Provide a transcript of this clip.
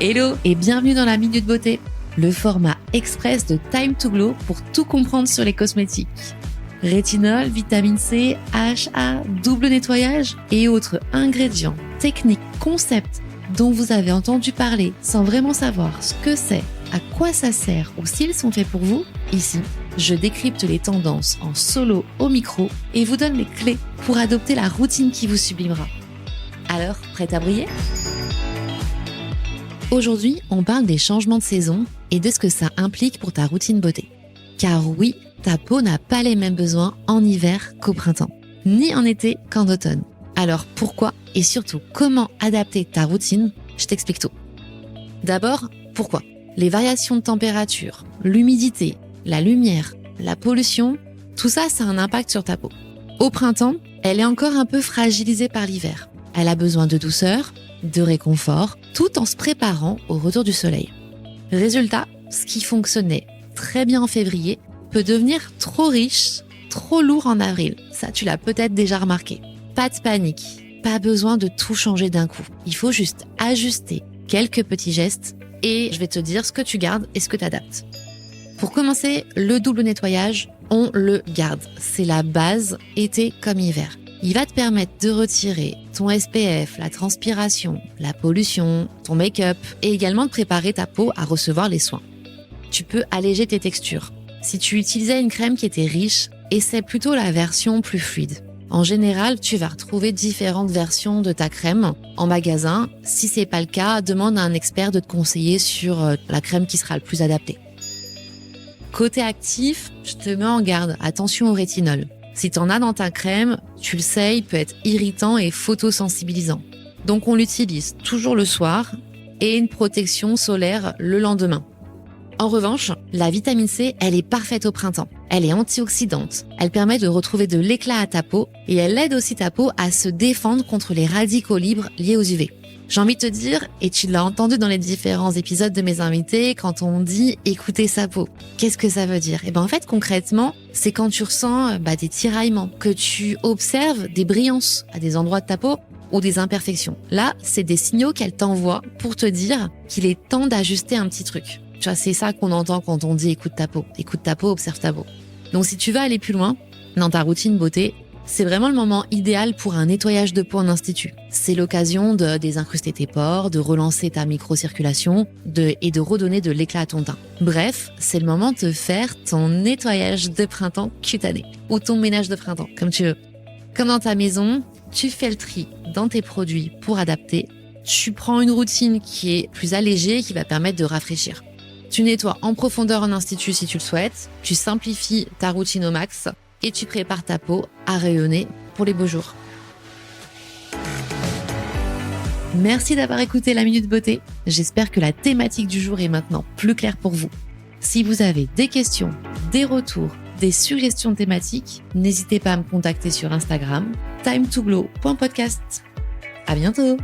Hello et bienvenue dans la Minute Beauté, le format express de Time to Glow pour tout comprendre sur les cosmétiques. Rétinol, vitamine C, AHA, double nettoyage et autres ingrédients, techniques, concepts dont vous avez entendu parler sans vraiment savoir ce que c'est, à quoi ça sert ou s'ils sont faits pour vous. Ici, je décrypte les tendances en solo au micro et vous donne les clés pour adopter la routine qui vous sublimera. Alors, prête à briller ? Aujourd'hui, on parle des changements de saison et de ce que ça implique pour ta routine beauté. Car oui, ta peau n'a pas les mêmes besoins en hiver qu'au printemps, ni en été qu'en automne. Alors pourquoi et surtout comment adapter ta routine ? Je t'explique tout. D'abord, pourquoi ? Les variations de température, l'humidité, la lumière, la pollution, tout ça, ça a un impact sur ta peau. Au printemps, elle est encore un peu fragilisée par l'hiver. Elle a besoin de douceur, de réconfort, tout en se préparant au retour du soleil. Résultat, ce qui fonctionnait très bien en février peut devenir trop riche, trop lourd en avril. Ça, tu l'as peut-être déjà remarqué. Pas de panique, pas besoin de tout changer d'un coup. Il faut juste ajuster quelques petits gestes et je vais te dire ce que tu gardes et ce que tu adaptes. Pour commencer, le double nettoyage, on le garde. C'est la base, été comme hiver. Il va te permettre de retirer ton SPF, la transpiration, la pollution, ton make-up et également de préparer ta peau à recevoir les soins. Tu peux alléger tes textures. Si tu utilisais une crème qui était riche, essaie plutôt la version plus fluide. En général, tu vas retrouver différentes versions de ta crème en magasin. Si c'est pas le cas, demande à un expert de te conseiller sur la crème qui sera le plus adaptée. Côté actif, je te mets en garde, attention au rétinol. Si t'en as dans ta crème, tu le sais, il peut être irritant et photosensibilisant. Donc on l'utilise toujours le soir et une protection solaire le lendemain. En revanche, la vitamine C, elle est parfaite au printemps. Elle est antioxydante. Elle permet de retrouver de l'éclat à ta peau et elle aide aussi ta peau à se défendre contre les radicaux libres liés aux UV. J'ai envie de te dire, et tu l'as entendu dans les différents épisodes de mes invités, quand on dit écouter sa peau. Qu'est-ce que ça veut dire ? En fait, concrètement, c'est quand tu ressens des tiraillements, que tu observes des brillances à des endroits de ta peau ou des imperfections. Là, c'est des signaux qu'elle t'envoie pour te dire qu'il est temps d'ajuster un petit truc. Tu vois, c'est ça qu'on entend quand on dit écoute ta peau. Écoute ta peau, observe ta peau. Donc si tu veux aller plus loin dans ta routine beauté, c'est vraiment le moment idéal pour un nettoyage de peau en institut. C'est l'occasion de désincruster tes pores, de relancer ta microcirculation et de redonner de l'éclat à ton teint. Bref, c'est le moment de faire ton nettoyage de printemps cutané ou ton ménage de printemps, comme tu veux. Comme dans ta maison, tu fais le tri dans tes produits pour adapter. Tu prends une routine qui est plus allégée, qui va permettre de rafraîchir. Tu nettoies en profondeur en institut si tu le souhaites. Tu simplifies ta routine au max. Et tu prépares ta peau à rayonner pour les beaux jours. Merci d'avoir écouté la Minute Beauté. J'espère que la thématique du jour est maintenant plus claire pour vous. Si vous avez des questions, des retours, des suggestions thématiques, n'hésitez pas à me contacter sur Instagram, time2glow.podcast. À bientôt!